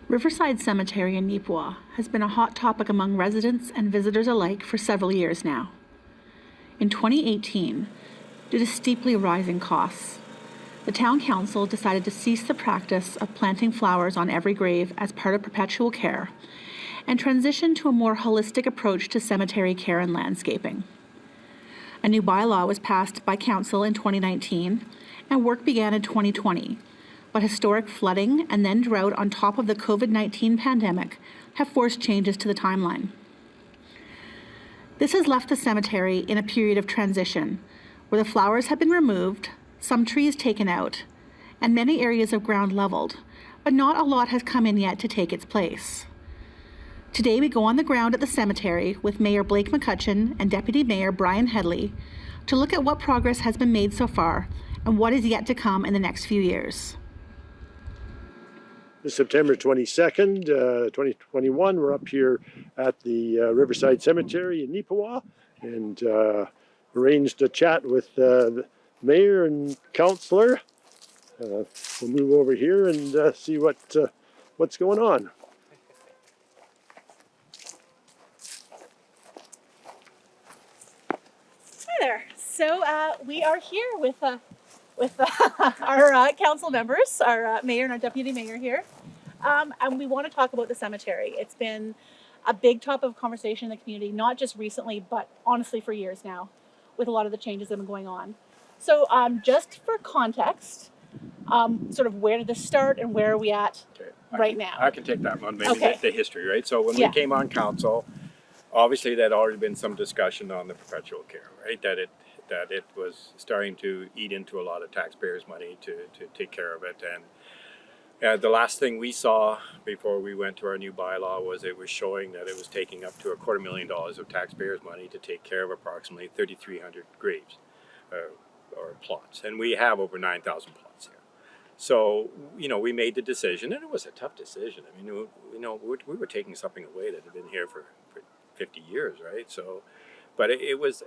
Riverside Cemetery in Neepawa has been a hot topic among residents and visitors alike for several years now. In 2018, due to steeply rising costs, the Town Council decided to cease the practice of planting flowers on every grave as part of perpetual care and transition to a more holistic approach to cemetery care and landscaping. A new bylaw was passed by Council in 2019 and work began in 2020. But historic flooding and then drought on top of the COVID-19 pandemic have forced changes to the timeline. This has left the cemetery in a period of transition, where the flowers have been removed, some trees taken out, and many areas of ground leveled, but not a lot has come in yet to take its place. Today we go on the ground at the cemetery with Mayor Blake McCutcheon and Deputy Mayor Brian Hedley to look at what progress has been made so far and what is yet to come in the next few years. September 22nd, 2021, we're up here at the Riverside Cemetery in Neepawa and arranged a chat with the mayor and councillor. We'll move over here and see what's going on. Hi there. So we are here with our council members, our mayor and our deputy mayor here, and we want to talk about the cemetery. It's been a big topic of conversation in the community, not just recently, but honestly for years now, with a lot of the changes that have been going on. So just for context, sort of where did this start and where are we at right now? I can take that one, maybe Okay. the history, right? So when we came on council, obviously there'd already been some discussion on the perpetual care, right? That it was starting to eat into a lot of taxpayers' money to take care of it. And the last thing we saw before we went to our new bylaw was it was showing that it was taking up to $250,000 of taxpayers' money to take care of approximately 3,300 graves or plots. And we have over 9,000 plots here. So, we made the decision, and it was a tough decision. I mean, we were taking something away that had been here for 50 years, right? So, but it was,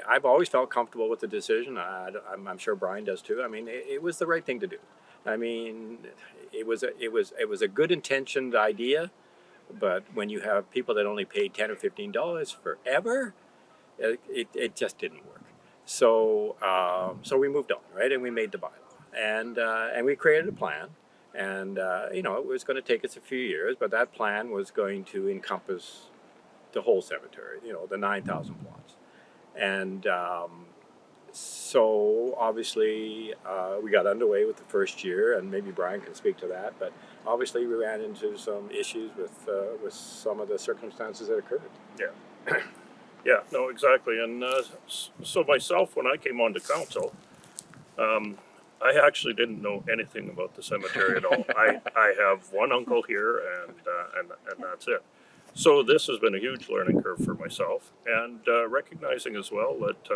I've always felt comfortable with the decision. I'm sure Brian does too. I mean, it was the right thing to do. I mean, it was a good intentioned idea, but when you have people that only paid $10 or $15 forever, it just didn't work. So we moved on, right? And we made the bylaw, and we created a plan, and it was going to take us a few years, but that plan was going to encompass the whole cemetery, the 9,000 plots. And so obviously we got underway with the first year, and maybe Brian can speak to that, but obviously we ran into some issues with some of the circumstances that occurred. Yeah. Yeah, no, exactly. And so myself, when I came on to council, I actually didn't know anything about the cemetery at all. I have one uncle here, and that's it. So this has been a huge learning curve for myself, and recognizing as well that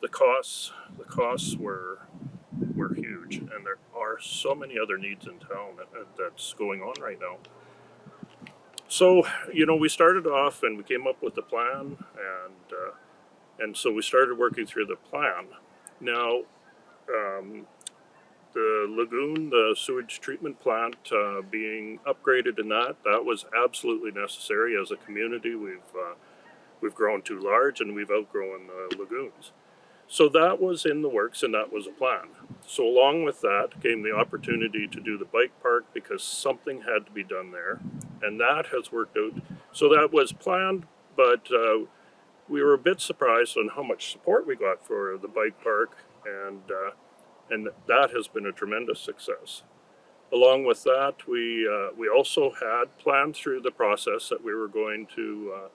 the costs were huge, and there are so many other needs in town that's going on right now. So we started off and we came up with the plan, and so we started working through the plan. Now, the lagoon, the sewage treatment plant being upgraded, and that was absolutely necessary. As a community, we've grown too large and we've outgrown the lagoons. So that was in the works, and that was a plan. So along with that came the opportunity to do the bike park, because something had to be done there, and that has worked out. So that was planned, but we were a bit surprised on how much support we got for the bike park, and that has been a tremendous success. Along with that, we also had planned through the process that we were going to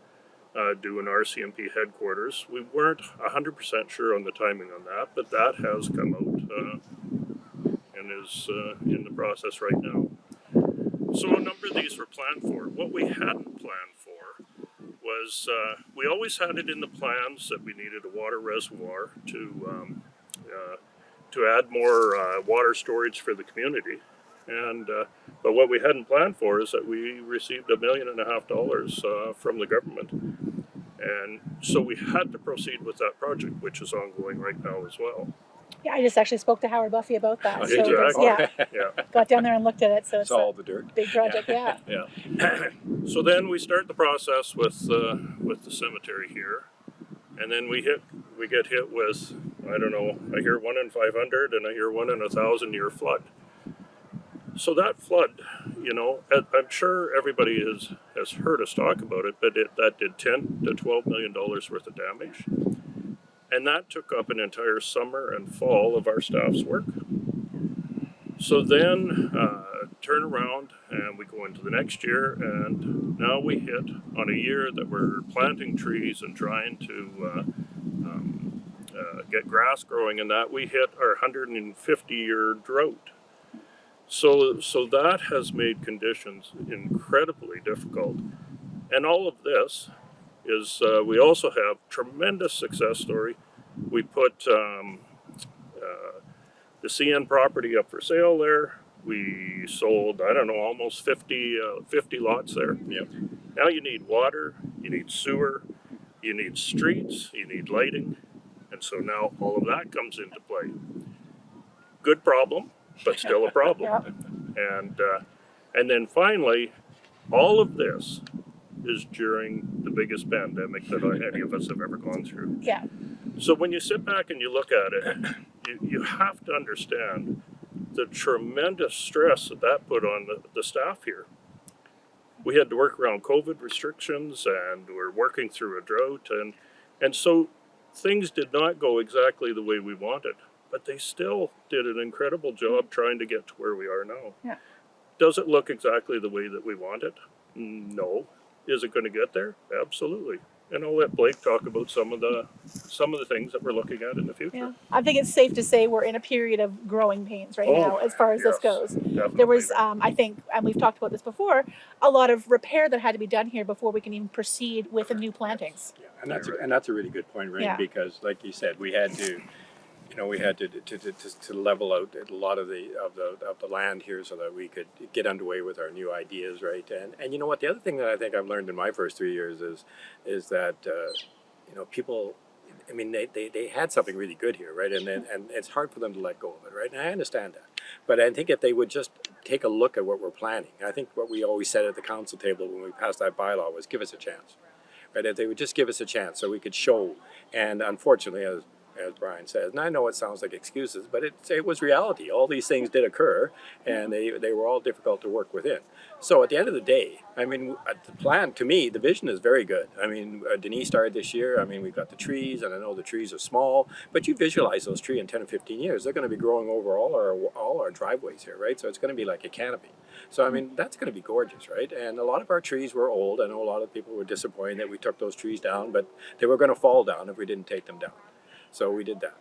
do an RCMP headquarters. We weren't 100% sure on the timing on that, but that has come out and is in the process right now. So a number of these were planned for. What we hadn't planned for was we always had it in the plans that we needed a water reservoir to add more water storage for the community. And but what we hadn't planned for is that we received $1.5 million from the government, and so we had to proceed with that project, which is ongoing right now as well. Yeah, I just actually spoke to Howard Buffy about that. Oh, So did you? there's, Exactly. yeah, Yeah. got down there and looked at it. So it's Saw all a the dirt. big project. Yeah. Yeah. So then we start the process with the cemetery here, and then we get hit with, I don't know, I hear 1 in 500 and I hear 1 in 1,000 year flood. So that flood, you know, I'm sure everybody has heard us talk about it, but that did $10 to $12 million worth of damage, and that took up an entire summer and fall of our staff's work. So then turn around and we go into the next year, and now we hit on a year that we're planting trees and trying to get grass growing, and that we hit our 150-year drought. So that has made conditions incredibly difficult. And all of this is, we also have tremendous success story. We put the CN property up for sale there. We sold, I don't know, almost 50 lots there. Yep. Now you need water, you need sewer, you need streets, you need lighting. And so now all of that comes into play. Good problem, but still a problem. Yeah. And then finally, all of this is during the biggest pandemic that any of us have ever gone through. Yeah. So when you sit back and you look at it, you have to understand the tremendous stress that put on the staff here. We had to work around COVID restrictions, and we're working through a drought, and so things did not go exactly the way we wanted, but they still did an incredible job trying to get to where we are now. Yeah. Does it look exactly the way that we want it? No. Is it going to get there? Absolutely. And I'll let Blake talk about some of the things that we're looking at in the future. Yeah. I think it's safe to say we're in a period of growing pains right now, as far as this goes. Definitely. There was, I think, and we've talked about this before, a lot of repair that had to be done here before we can even proceed with the new plantings. Yeah, and that's a really good point, Rain, Yeah. because like you said, we had to, you know, we had to level out a lot of the land here so that we could get underway with our new ideas, right? And you know what? The other thing that I think I've learned in my first 3 years is that you know, people, I mean, they had something really good here, right? And it's hard for them to let go of it, right? And I understand that, but I think if they would just take a look at what we're planning, I think what we always said at the council table when we passed that bylaw was give us a chance, right? If they would just give us a chance so we could show, and unfortunately, as Brian says, and I know it sounds like excuses, but it was reality. All these things did occur, and they were all difficult to work within. So at the end of the day, I mean, the plan, to me, the vision is very good. I mean, Denise started this year. I mean, we've got the trees, and I know the trees are small, but you visualize those trees in 10 or 15 years, they're going to be growing over all our driveways here, right? So it's going to be like a canopy. So, I mean, that's going to be gorgeous, right? And a lot of our trees were old. I know a lot of people were disappointed that we took those trees down, but they were going to fall down if we didn't take them down. So we did that.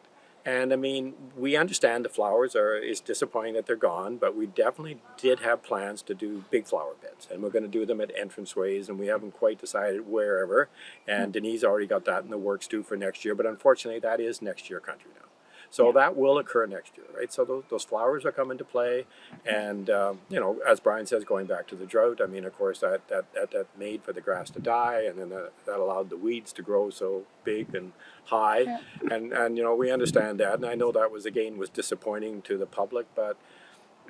And I mean, we understand the flowers it's disappointing that they're gone, but we definitely did have plans to do big flower beds, and we're going to do them at entranceways, and we haven't quite decided wherever. And Denise already got that in the works too for next year, but unfortunately that is next year country now. So that will occur next year, right? So those flowers are coming to play, and you know, as Brian says, going back to the drought, I mean, of course, that made for the grass to die, and then that allowed the weeds to grow so big and high, and you know, we understand that, and I know that was disappointing to the public, but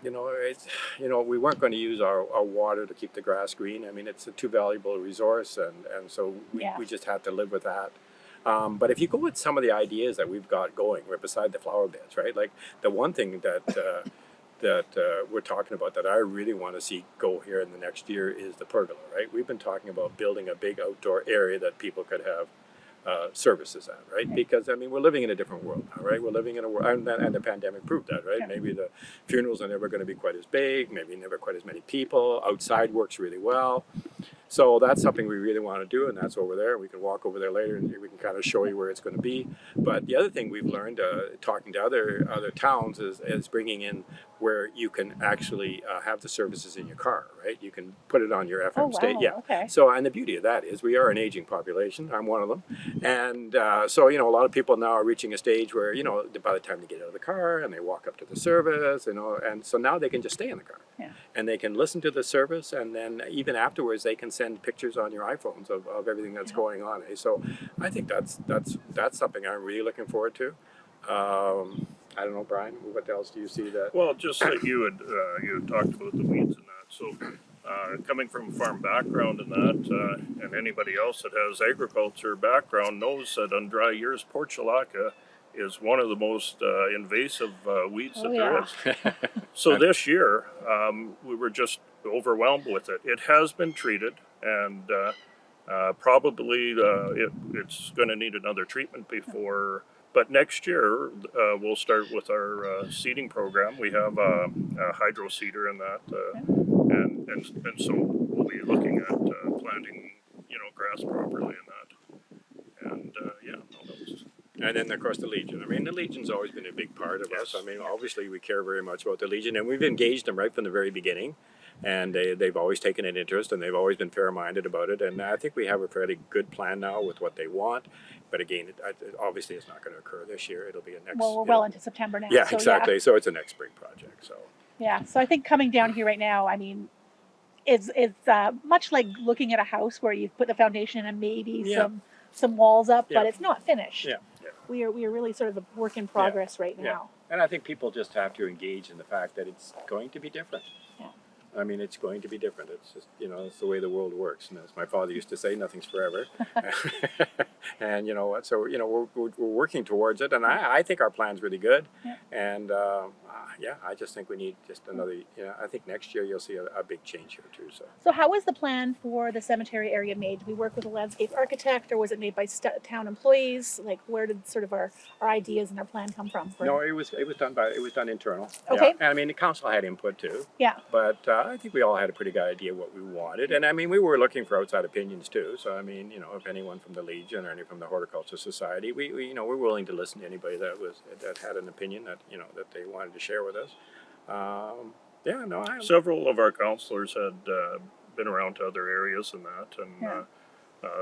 you know, we weren't going to use our water to keep the grass green. I mean, it's a too valuable resource, and so we just have to live with that. But if you go with some of the ideas that we've got going right beside the flower beds, right? Like the one thing that we're talking about that I really want to see go here in the next year is the pergola, right? We've been talking about building a big outdoor area that people could have services at, right? Because I mean, we're living in a different world now, right? We're living in a world, and the pandemic proved that, right? Maybe the funerals are never going to be quite as big, maybe never quite as many people. Outside works really well. So that's something we really want to do, and that's over there. We can walk over there later, and we can kind of show you where it's going to be. But the other thing we've learned, talking to other towns, is bringing in where you can actually have the services in your car, right? You can put it on your FM station. Yeah. Okay. So, and the beauty of that is we are an aging population. I'm one of them. And so, you know, a lot of people now are reaching a stage where, you know, by the time they get out of the car and they walk up to the service, you know, and so now they can just stay in the car. Yeah. And they can listen to the service, and then even afterwards they can send pictures on your iPhones of everything that's going on. So I think that's something I'm really looking forward to. I don't know, Brian, what else do you see that? Well, just that you had talked about the weeds and that. So, coming from a farm background and that, and anybody else that has agriculture background knows that on dry years, portulaca is one of the most invasive weeds that there is. So this year, we were just overwhelmed with it. It has been treated, and probably it's going to need another treatment before. But next year, we'll start with our seeding program. We have a hydro seeder in that, and so we'll be looking at planting, grass properly in that. And yeah, no, that was. And then, of course, the Legion. I mean, the Legion's always been a big part of us. I mean, obviously, we care very much about the Legion, and we've engaged them right from the very beginning. And they've always taken an interest, and they've always been fair-minded about it. And I think we have a fairly good plan now with what they want. But again, obviously, it's not going to occur this year. It'll be a next. Well, we're well into September now. Yeah, so exactly. Yeah. So it's a next spring project. So. Yeah. So I think coming down here right now, I mean, it's much like looking at a house where you've put the foundation and maybe some walls up, but it's not finished. Yeah. We are really sort of a work in progress right now. And I think people just have to engage in the fact that it's going to be different. Yeah. I mean, it's going to be different. It's just, it's the way the world works. And as my father used to say, nothing's forever. And you know what? So, we're working towards it. And I think our plan's really good. Yeah. And I just think we need just another, I think next year you'll see a big change here too. So how was the plan for the cemetery area made? Did we work with a landscape architect, or was it made by town employees? Like, where did sort of our ideas and our plan come from? No, it was done internal. Okay. Yeah. And I mean, the council had input too. Yeah. But I think we all had a pretty good idea what we wanted. And I mean, we were looking for outside opinions too. So I mean, if anyone from the Legion or any from the Horticulture Society, we're willing to listen to anybody that had an opinion that that they wanted to share with us. Several of our councillors had been around to other areas and that, and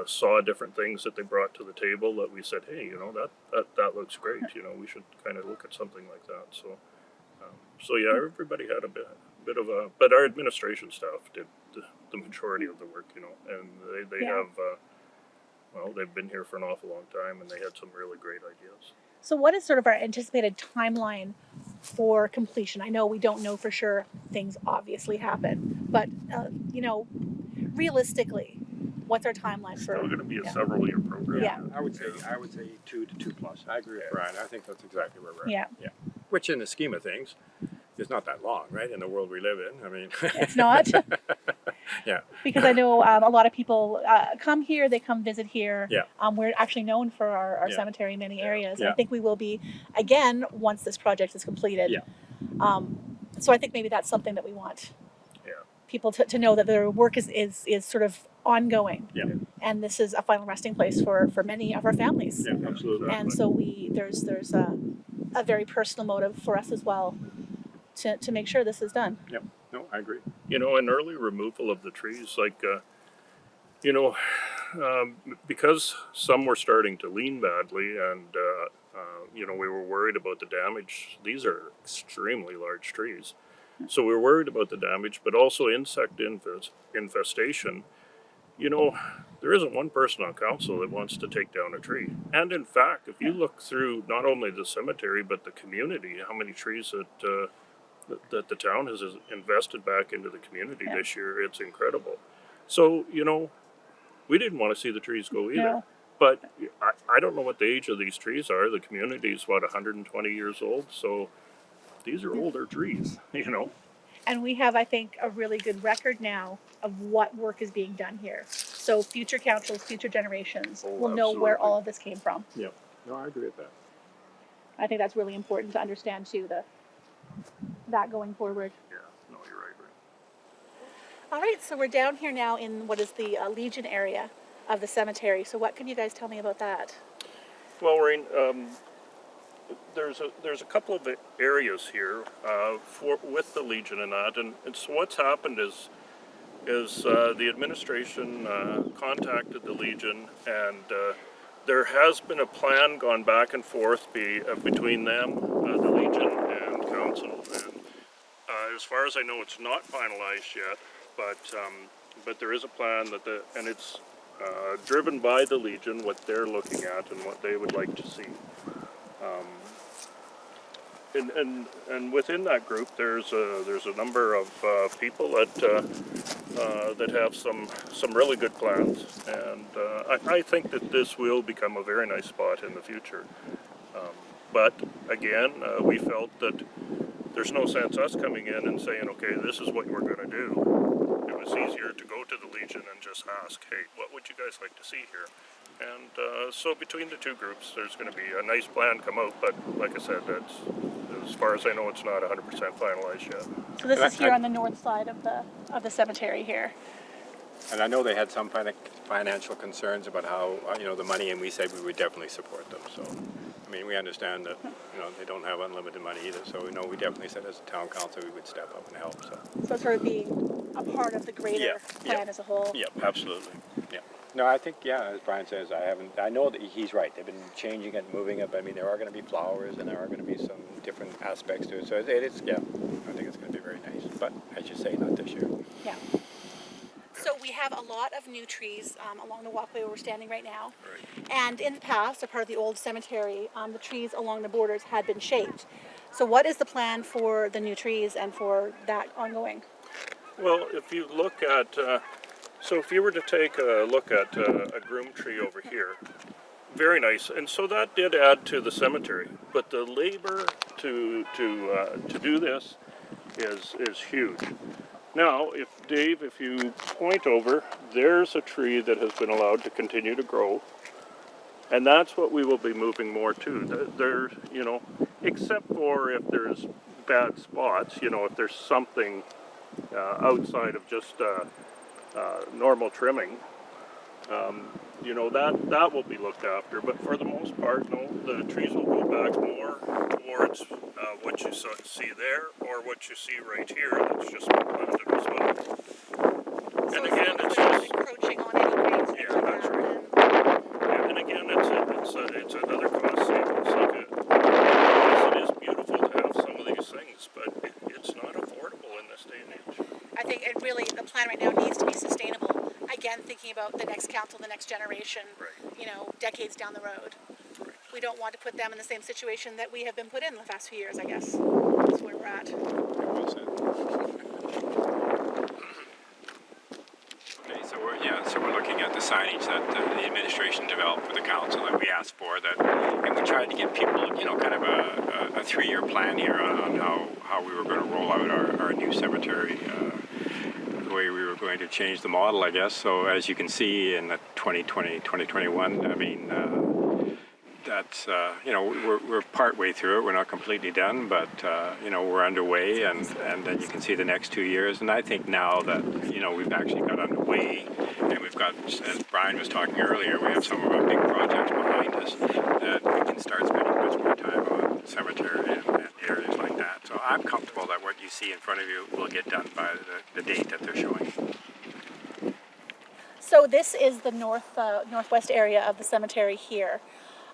saw different things that they brought to the table that we said, hey, that looks great. We should kind of look at something like that. So yeah, everybody had a bit of a, but our administration staff did the majority of the work, and they have, they've been here for an awful long time, and they had some really great ideas. So what is sort of our anticipated timeline for completion? I know we don't know for sure. Things obviously happen, but realistically, what's our timeline It's for? still going to be a several-year program. Yeah. I would say 2 to 2+. I agree with Brian. I think that's exactly where we're at. Yeah. Yeah. Which, in the scheme of things, is not that long, right? In the world we live in, I mean. It's not. Yeah. Because I know a lot of people come here, they come visit here. Yeah. We're actually known for our Yeah. cemetery in many areas. Yeah. And I think we will be again once this project is completed. Yeah. So I think maybe that's something that we want Yeah. people to know, that their work is sort of ongoing. Yeah. And this is a final resting place for many of our families. Yeah, absolutely. And so there's a very personal motive for us as well to make sure this is done. Yep. No, I agree. An early removal of the trees, like, because some were starting to lean badly, and we were worried about the damage. These are extremely large trees, so we were worried about the damage, but also insect infestation. There isn't one person on council that wants to take down a tree. And in fact, if you look through not only the cemetery but the community, how many trees that the town has invested back into the community this year, it's incredible. So, we didn't want to see the trees go either. No. But I don't know what the age of these trees are. The community is, 120 years old? So these are older trees, And we have, I think, a really good record now of what work is being done here. So future councils, future generations will know where absolutely. all of this came from. Yep. No, I agree with that. I think that's really important to understand too, that going forward. Yeah, no, you're right. All right, so we're down here now in what is the Legion area of the cemetery. So what can you guys tell me about that? Well, Rain, there's a couple of areas here with the Legion and that, and so what's happened is the administration contacted the Legion, and there has been a plan gone back and forth between them, the Legion and council, and as far as I know, it's not finalized yet, but there is a plan and it's driven by the Legion, what they're looking at and what they would like to see. and within that group, there's a number of people that have some really good plans, and I think that this will become a very nice spot in the future. But again, we felt that there's no sense us coming in and saying, okay, this is what we're going to do. It was easier to go to the Legion and just ask, hey, what would you guys like to see here? And so between the two groups, there's going to be a nice plan come out. But like I said, that's, as far as I know, it's not 100% finalized yet. So this is here on the north side of the cemetery here. And I know they had some financial concerns about how, the money, and we said we would definitely support them. So, I mean, we understand that, they don't have unlimited money either. So, we definitely said as a town council we would step up and help. So sort of being a part of the greater plan as a whole. Yeah, absolutely. Yeah. No, I think, as Brian says, I know that he's right. They've been changing it, moving it. But, I mean, there are going to be flowers and there are going to be some different aspects to it. So I think it's going to be very nice. But as you say, not this year. Yeah. So we have a lot of new trees along the walkway where we're standing right now. Right. And in the past, a part of the old cemetery, the trees along the borders had been shaped. So what is the plan for the new trees and for that ongoing? Well, if you look at, so if you were to take a look at a groom tree over here, very nice. And so that did add to the cemetery. But the labor to do this is huge. Now, if you point over, there's a tree that has been allowed to continue to grow, and that's what we will be moving more to. There, except for if there's bad spots, if there's something outside of just normal trimming, that will be looked after. But for the most part, no, the trees will go back more towards what you see there, or what you see right here. That's just been planted as well. So And again, it's not just encroaching on any graves. yeah, that's right. Yeah, and again, it's another cost savings. It is beautiful to have some of these things, but it's not affordable in this day and age. I think the plan right now needs to be sustainable. Again, thinking about the next council, the next generation, Right. Decades down the road. Right. We don't want to put them in the same situation that we have been put in the past few years, I guess. That's where we're at. Well said. Okay, so we're looking at the signage that the administration developed for the council that we asked for, and we tried to give people, kind of a 3-year plan here on how we were going to roll out our new cemetery. The way we were going to change the model, I guess. So as you can see in the 2020, 2021, I mean, that's, we're part way through it. We're not completely done, but, we're underway, and then you can see the next 2 years. And I think now that, we've actually got underway, and we've got, as Brian was talking earlier, we have some of our big projects behind us, that we can start spending much more time on cemetery and areas like that. So I'm comfortable that what you see in front of you will get done by the date that they're showing. So this is the northwest area of the cemetery here.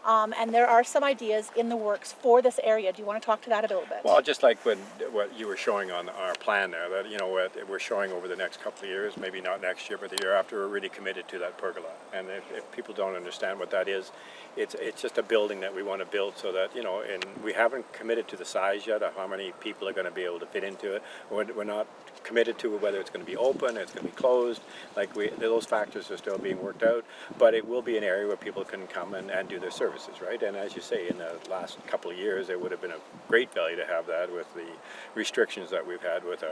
And there are some ideas in the works for this area. Do you want to talk to that a little bit? Well, just like what you were showing on our plan there, that what we're showing over the next couple of years, maybe not next year, but the year after, we're really committed to that pergola. And if people don't understand what that is, it's just a building that we want to build so that and we haven't committed to the size yet of how many people are going to be able to fit into it. We're not committed to whether it's going to be open, it's going to be closed. Those factors are still being worked out, but it will be an area where people can come and do their services, right? And as you say, in the last couple of years, it would have been a great value to have that with the restrictions that we've had with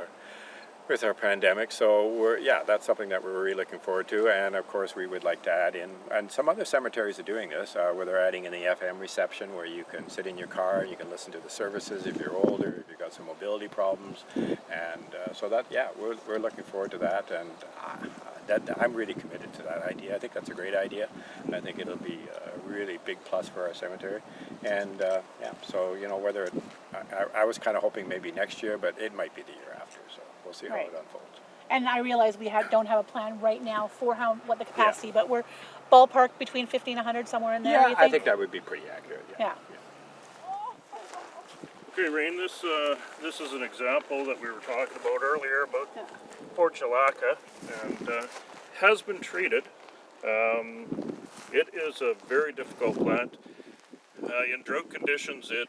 our pandemic. So that's something that we're really looking forward to. And of course, we would like to add in, and some other cemeteries are doing this, where they're adding in the FM reception, where you can sit in your car and you can listen to the services if you're older, if you've got some mobility problems. And so we're looking forward to that. And I'm really committed to that idea. I think that's a great idea. And I think it'll be a really big plus for our cemetery. And so whether I was kind of hoping maybe next year, but it might be the year after. So we'll see how it unfolds. And I realize we don't have a plan right now for what the capacity, but we're ballpark between 50 and 100, somewhere in there. Yeah, you think? I think that would be pretty accurate. Yeah. Okay, Rain, this is an example that we were talking about earlier about portulaca, and has been treated. It is a very difficult plant. In drought conditions, it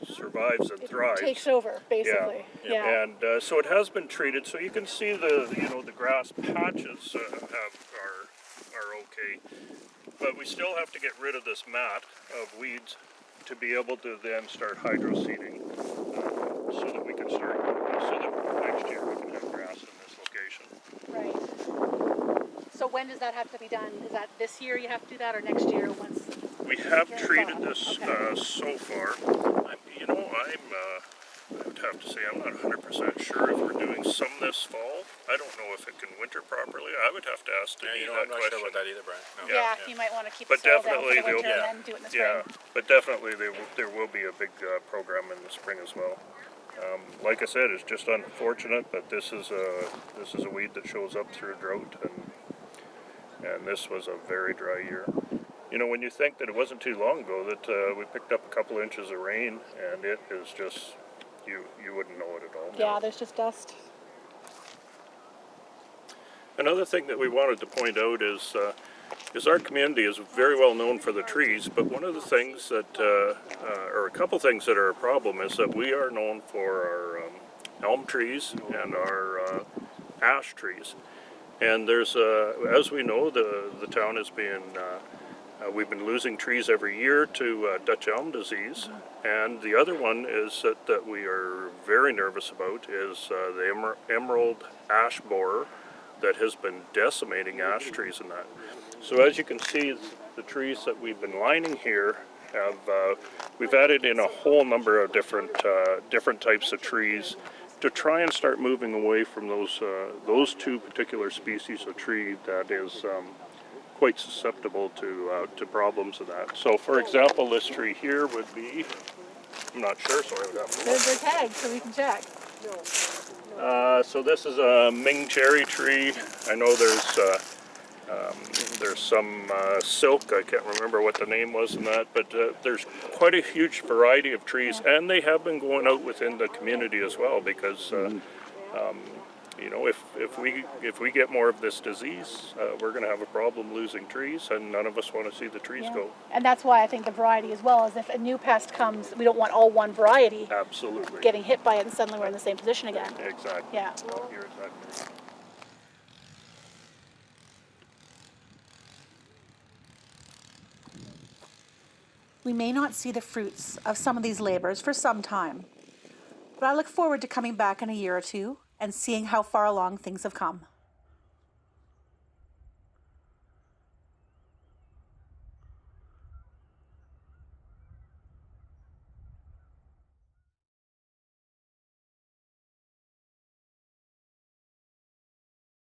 survives and thrives. Takes over, basically. Yeah. And so it has been treated. So you can see the the grass patches are okay, but we still have to get rid of this mat of weeds to be able to then start hydro seeding, so that we can start so that next year we can have grass in this location. Right. So when does that have to be done? Is that this year you have to do that, or next year once? We have Yeah, treated okay. this so far. I would have to say I'm not 100% sure if we're doing some this fall. I don't know if it can winter properly. I would have to ask Denise that I'm not question. sure about that either, Brian. No. Yeah, you might want to keep But the soil down for definitely the winter they'll- and then do it in the spring. But definitely there will be a big program in the spring as well. Like I said, it's just unfortunate, but this is a weed that shows up through drought, and this was a very dry year. When you think that it wasn't too long ago that we picked up a couple inches of rain, and it is just, you wouldn't know it at all. Yeah, there's just dust. Another thing that we wanted to point out is our community is very well known for the trees, but one of the things that, or a couple things that are a problem, is that we are known for our elm trees and our ash trees. And there's, as we know, the town has been, we've been losing trees every year to Dutch elm disease. And the other one is that we are very nervous about is the emerald ash borer that has been decimating ash trees and that. So as you can see, the trees that we've been lining here have, we've added in a whole number of different types of trees to try and start moving away from those two particular species of tree that is quite susceptible to problems of that. So for example, this tree here would be, I'm not sure, so I would have to look. They're tagged, so we can check. So this is a Ming cherry tree. I know there's some silk, I can't remember what the name was in that, but there's quite a huge variety of trees, and they have been going out within the community as well, because if we get more of this disease, we're going to have a problem losing trees, and none of us want to see the trees go. And that's why I think the variety as well is if a new pest comes, we don't want all one variety Absolutely. getting hit by it and suddenly we're in the same position again. Exactly. Yeah. No, you're exactly right. We may not see the fruits of some of these labors for some time, but I look forward to coming back in a year or two and seeing how far along things have come.